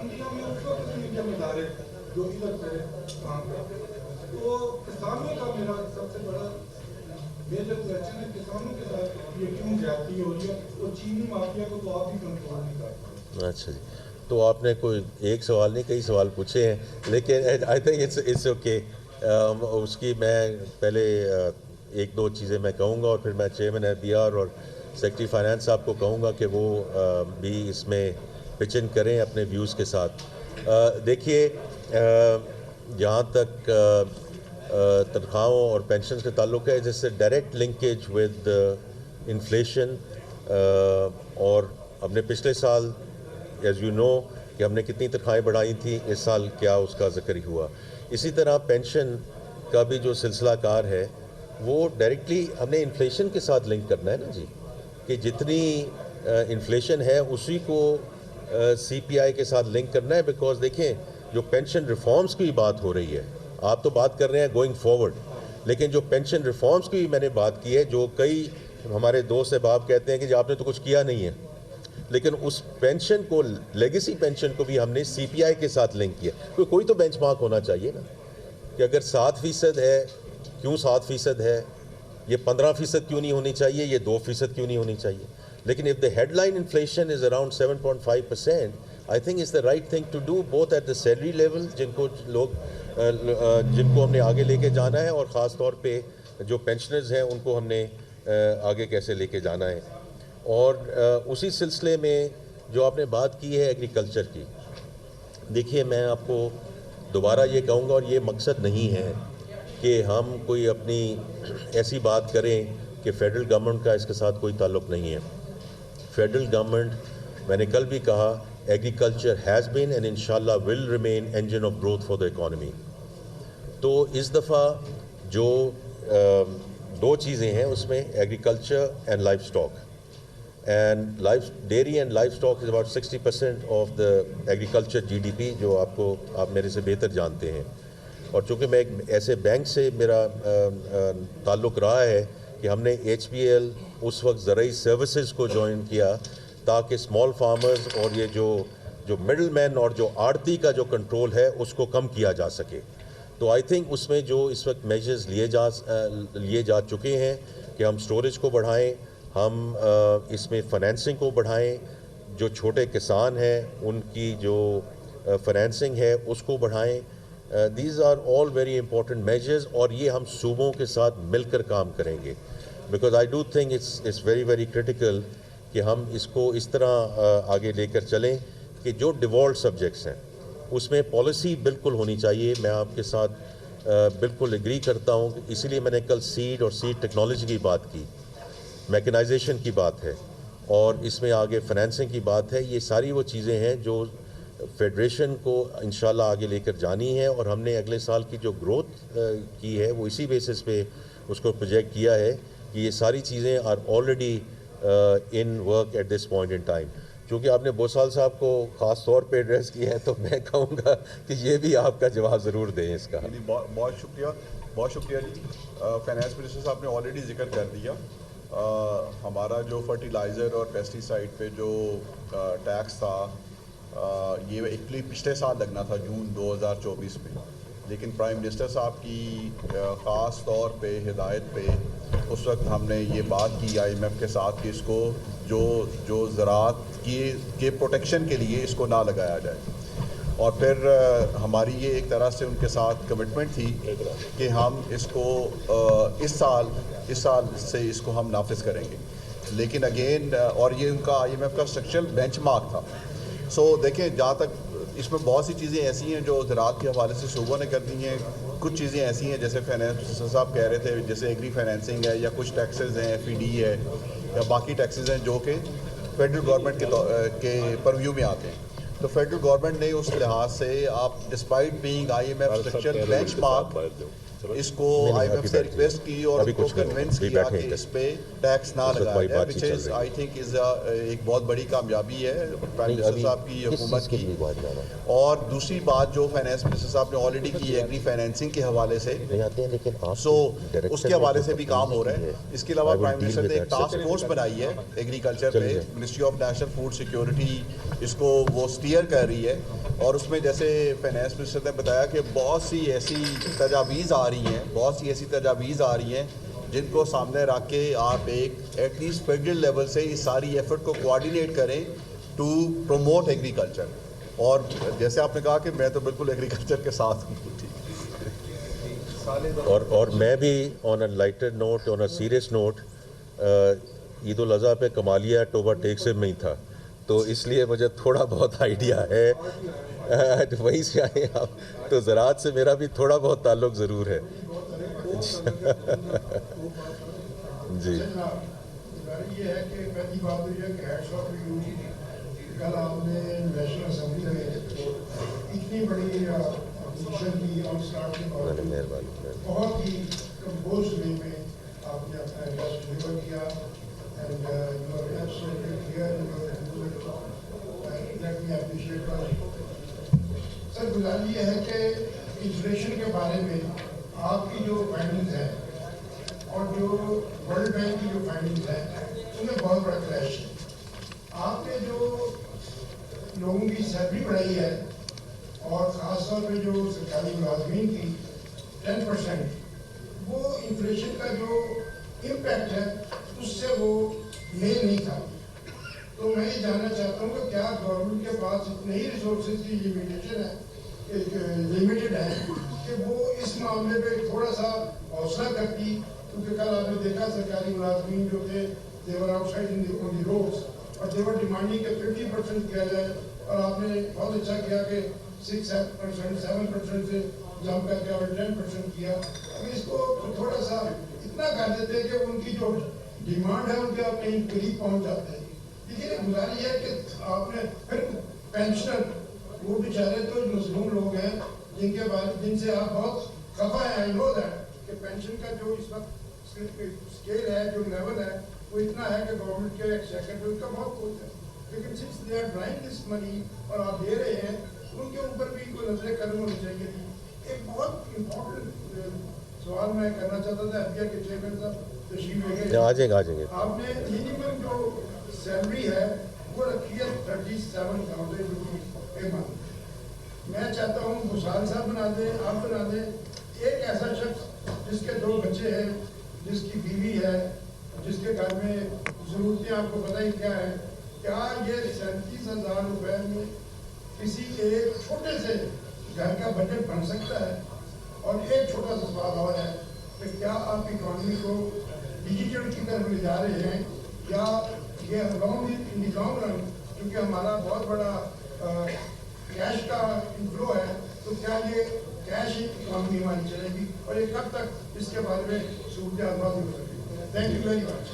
India میں اس وقت media ادارے جو ادھر سے کام کرتے ہیں، تو کسانوں کا میرا سب سے بڑا میجر کوشچن ہے کسانوں کے ساتھ یہ کیوں زیادتی ہو رہی ہے، اور چینی مافیا کو تو آپ بھی کنٹرول نہیں کرتے. اچھا جی، تو آپ نے کوئی ایک سوال نہیں کئی سوال پوچھے ہیں، لیکن آئی تھنک اٹس اوکے. اس کی میں پہلے ایک دو چیزیں میں کہوں گا، اور پھر میں چیئرمین FBR اور سیکرٹری فائنانس صاحب کو کہوں گا کہ وہ بھی اس میں پچ ان کریں اپنے ویوز کے ساتھ. دیکھیے، جہاں تک تنخواہوں اور پینشن کے تعلق ہے، جس سے ڈائریکٹ لنکیج ود انفلیشن، اور ہم نے پچھلے سال ایز یو نو کہ ہم نے کتنی تنخواہیں بڑھائی تھیں، اس سال کیا اس کا ذکر ہی ہوا. اسی طرح پینشن کا بھی جو سلسلہ کار ہے وہ ڈائریکٹلی ہم نے انفلیشن کے ساتھ لنک کرنا ہے نا جی، کہ جتنی انفلیشن ہے اسی کو CPI کے ساتھ لنک کرنا ہے. بیکاز دیکھیں، جو پینشن ریفارمز کی بات ہو رہی ہے، آپ تو بات کر رہے ہیں گوئنگ فارورڈ، لیکن جو پینشن ریفارمز کی میں نے بات کی ہے، جو کئی ہمارے دوست احباب کہتے ہیں کہ جی آپ نے تو کچھ کیا نہیں ہے، لیکن اس پینشن کو، لیگیسی پینشن کو بھی ہم نے CPI کے ساتھ لنک کیا. کوئی تو بینچ مارک ہونا چاہیے نا، کہ اگر 7% ہے، کیوں 7% ہے، یہ 15% کیوں نہیں ہونی چاہیے، یہ 2% کیوں نہیں ہونی چاہیے. لیکن if the headline inflation is around 7.5%, I think it's the right thing to do both at the salary level، جن کو ہم نے آگے لے کے جانا ہے، اور خاص طور پہ جو پینشنرز ہیں ان کو ہم نے آگے کیسے لے کے جانا ہے. اور اسی سلسلے میں جو آپ نے بات کی ہے ایگریکلچر کی، دیکھیے میں آپ کو دوبارہ یہ کہوں گا، اور یہ مقصد نہیں ہے کہ ہم کوئی اپنی ایسی بات کریں کہ فیڈرل گورنمنٹ کا اس کے ساتھ کوئی تعلق نہیں ہے. فیڈرل گورنمنٹ، میں نے کل بھی کہا، ایگریکلچر ہیز بین اینڈ انشاءاللہ will remain engine of growth for the economy. تو اس دفعہ جو دو چیزیں ہیں اس میں، agriculture and life stock. And dairy and livestock is about 60% of the agriculture GDP، جو آپ میرے سے بہتر جانتے ہیں. اور چونکہ میں ایک ایسے بینک سے میرا تعلق رہا ہے کہ ہم نے HPL اس وقت زرعی سروسز کو جوائن کیا تاکہ اسمال فارمرز اور یہ جو مڈل مین اور جو آڑتی کا جو کنٹرول ہے اس کو کم کیا جا سکے. تو آئی تھنک اس میں جو اس وقت میجرز لیے جا چکے ہیں کہ ہم سٹوریج کو بڑھائیں، ہم اس میں فنانسنگ کو بڑھائیں، جو چھوٹے کسان ہیں ان کی جو فنانسنگ ہے اس کو بڑھائیں. These are all very important measures, اور یہ ہم صوبوں کے ساتھ مل کر کام کریں گے. Because I do think it's very very critical کہ ہم اس کو اس طرح آگے لے کر چلیں کہ جو ڈیوالٹ سبجیکٹس ہیں اس میں پالیسی بالکل ہونی چاہیے. میں آپ کے ساتھ بالکل ایگری کرتا ہوں، اسی لیے میں نے کل سیڈ اور سیڈ ٹیکنالوجی کی بات کی، میکنائزیشن کی بات ہے، اور اس میں آگے فنانسنگ کی بات ہے. یہ ساری وہ چیزیں ہیں جو فیڈریشن کو انشاءاللہ آگے لے کر جانی ہے. اور ہم نے اگلے سال کی جو گروتھ کی ہے وہ اسی بیسس پہ اس کو پروجیکٹ کیا ہے کہ یہ ساری چیزیں are already in work at this point in time. چونکہ آپ نے بوسال صاحب کو خاص طور پہ ایڈریس کیا ہے تو میں کہوں گا کہ یہ بھی آپ کا جواب ضرور دیں اس کا. بہت شکریہ جی. فائنانس منسٹر صاحب نے آلریڈی ذکر کر دیا. ہمارا جو فرٹیلائزر اور پیسٹی سائڈ پہ جو ٹیکس تھا، یہ ایکچولی پچھلے سال لگنا تھا جون 2024 میں، لیکن پرائم منسٹر صاحب کی خاص طور پہ ہدایت پہ اس وقت ہم نے یہ بات کی IMF کے ساتھ کہ اس کو جو زراعت کے پروٹیکشن کے لیے اس کو نہ لگایا جائے. اور پھر ہماری یہ ایک طرح سے ان کے ساتھ کمٹمنٹ تھی کہ ہم اس کو اس سال سے اس کو ہم نافذ کریں گے. لیکن اگین، اور یہ ان کا IMF کا اسٹرکچرل بینچ مارک تھا. سو دیکھیں، جہاں تک اس میں بہت سی چیزیں ایسی ہیں جو زراعت کے حوالے سے صوبوں نے کر دی ہیں، کچھ چیزیں ایسی ہیں جیسے فائنانس صاحب کہہ رہے تھے، جیسے ایگری فائنینسنگ ہے، یا کچھ ٹیکسز ہیں، FED ہے، یا باقی ٹیکسز ہیں جو کہ فیڈرل گورنمنٹ کے پرویو میں آتے ہیں. تو فیڈرل گورنمنٹ نے اس لحاظ سے آپ despite being IMF structure benchmark اس کو IMF سے ریکویسٹ کی اور اس کو کنونس کیا کہ اس پہ ٹیکس نہ لگایا جائے، وچ از آئی تھنک از ایک بہت بڑی کامیابی ہے پرائم منسٹر صاحب کی حکومت کی. اور دوسری بات جو فائنانس منسٹر صاحب نے آلریڈی کی ایگری فائنینسنگ کے حوالے سے، سو اس کے حوالے سے بھی کام ہو رہا ہے. اس کے علاوہ پرائم منسٹر نے ایک ٹاسک فورس بنائی ہے ایگریکلچر پہ، ministry of national food security اس کو وہ اسٹیئر کر رہی ہے. اور اس میں جیسے فائنانس منسٹر نے بتایا کہ بہت سی ایسی تجاویز آ رہی ہیں جن کو سامنے رکھ کے آپ ایک ایٹ لیسٹ فیڈرل لیول سے اس ساری ایفرٹ کو کوآرڈینیٹ کریں ٹو پروموٹ ایگریکلچر. اور جیسے آپ نے کہا کہ میں تو بالکل ایگریکلچر کے ساتھ ہوں. اور میں بھی on a lighter note, on a serious note, Eid al Adha پہ کمالیہ ٹوبہ ٹیک سے میں ہی تھا, تو اس لیے مجھے تھوڑا بہت آئیڈیا ہے. وہیں سے آئے آپ, تو زراعت سے میرا بھی تھوڑا بہت تعلق ضرور ہے. جی یہ ہے کہ پہلی بات تو یہ ہے کہ ہیڈس آف یو کل آپ نے نیشنل اسمبلی میں اتنی بڑی اپوزیشن کی آؤٹ اسٹارٹ کے باوجود بہت ہی کمپوز وے میں آپ نے اپنا ایڈریس ڈلیور کیا. And you are absolutely clear let me appreciate. Sir گزارش یہ ہے کہ انفلیشن کے بارے میں آپ کی جو فائنڈنگز ہیں اور جو ورلڈ بینک کی جو فائنڈنگز ہیں ان میں بہت بڑا کلیش ہے. آپ نے جو لوگوں کی سیلری بڑھائی ہے اور خاص طور پہ جو سرکاری ملازمین کی 10%, وہ انفلیشن کا جو امپیکٹ ہے اس سے وہ میل نہیں کھاتی. تو میں یہ جاننا چاہتا ہوں کہ کیا گورنمنٹ کے پاس اتنے ہی ریسورسز کی لمیٹیشن ہے, لمیٹڈ ہے, کہ وہ اس معاملے پہ تھوڑا سا حوصلہ کرتی. کیونکہ کل آپ نے دیکھا سرکاری ملازمین جو تھے they were outside on the roads اور they were demanding کہ 50% کیا جائے, اور آپ نے بہت اچھا کیا کہ 6%, 7% سے جم کر کے اور 10% کیا. اب اس کو تھوڑا سا اتنا کر دیتے کہ ان کی جو ڈیمانڈ ہے ان کے آپ کہیں قریب پہنچ جاتے ہیں. لیکن گزارش ہے کہ آپ نے پھر پینشنر وہ بیچارے تو مظلوم لوگ ہیں جن سے آپ بہت خفا ہیں. آئی نو دیٹ کہ پینشن کا جو اس وقت اسکیل ہے, جو لیول ہے, وہ اتنا ہے کہ گورنمنٹ کے ایکسیکٹر پہ ان کا بہت کچھ ہے. لیکن سنس دے آر ڈرائنگ دس منی اور آپ دے رہے ہیں, ان کے اوپر بھی کوئی نظر قدم ہونی چاہیے تھی. ایک بہت امپورٹنٹ سوال میں کرنا چاہتا تھا ایف بی آئی کے چیئرمین صاحب تشریف لے گئے. آ جائیں گے. آپ نے منیمم جو سیلری ہے وہ رکھی ہے 37,000 روپیز اے منتھ. میں چاہتا ہوں بسال صاحب بنا دیں, آپ بنا دیں ایک ایسا شخص جس کے 2 بچے ہیں, جس کی بیوی ہے, جس کے گھر میں ضرورتیں آپ کو پتہ ہی کیا ہے, کیا یہ 37,000 روپے میں کسی ایک چھوٹے سے گھر کا بجٹ بن سکتا ہے؟ اور ایک چھوٹا سا سوال اور ہے کہ کیا آپ اکانومی کو ڈیجیٹل کی طرف لے جا رہے ہیں, یا یہ لانگ رن کیونکہ ہمارا بہت بڑا کیش کا انفلو ہے, تو کیا یہ کیش اکانومی ہماری چلے گی, اور یہ کب تک اس کے بارے میں صورتحال واضح ہو سکے گی؟ Thank you very much.